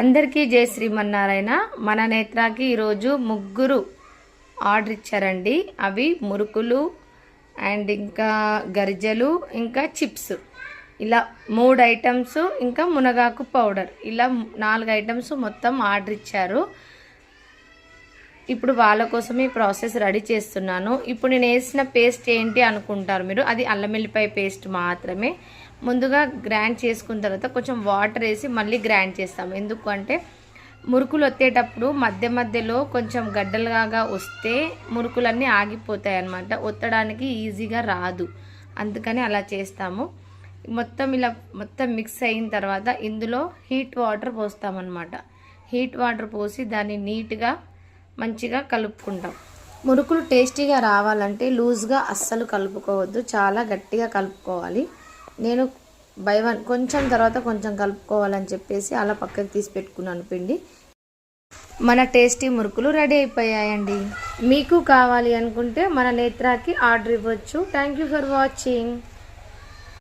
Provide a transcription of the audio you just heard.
అందరికీ జై శ్రీమన్నారాయణ. మన నేత్రాకి ఈరోజు ముగ్గురు ఆర్డర్ ఇచ్చారండి. అవి మురుకులు అండ్ ఇంకా గరిజలు ఇంకా చిప్స్, ఇలా 3 ఐటమ్స్, ఇంకా మునగాకు పౌడర్, ఇలా 4 ఐటమ్స్ మొత్తం ఆర్డర్ ఇచ్చారు. ఇప్పుడు వాళ్ళ కోసం ఈ ప్రాసెస్ రెడీ చేస్తున్నాను. ఇప్పుడు నేను వేసిన పేస్ట్ ఏంటి అనుకుంటారు మీరు, అది అల్లం వెల్లిపాయ పేస్ట్ మాత్రమే. ముందుగా గ్రైండ్ చేసుకున్న తర్వాత కొంచెం వాటర్ వేసి మళ్ళీ గ్రైండ్ చేస్తాము. ఎందుకంటే మురుకులు ఒత్తేటప్పుడు మధ్య మధ్యలో కొంచెం గడ్డలుగా వస్తే మురుకులన్నీ ఆగిపోతాయి అన్నమాట, ఒత్తడానికి ఈజీగా రాదు. అందుకని అలా చేస్తాము. మొత్తం ఇలా మిక్స్ అయిన తర్వాత ఇందులో హీట్ వాటర్ పోస్తామన్నమాట. హీట్ వాటర్ పోసి దాన్ని నీట్గా మంచిగా కలుపుకుంటాం. మురుకులు టేస్టీగా రావాలంటే లూజ్గా అస్సలు కలుపుకోవద్దు, చాలా గట్టిగా కలుపుకోవాలి. నేను బై వన్ కొంచెం తర్వాత కొంచెం కలుపుకోవాలని చెప్పేసి అలా పక్కకి తీసి పెట్టుకున్నాను పిండి. మన టేస్టీ మురుకులు రెడీ అయిపోయాయండి. మీకు కావాలి అనుకుంటే మన నేత్రాకి ఆర్డర్ ఇవ్వచ్చు. Thank you for watching.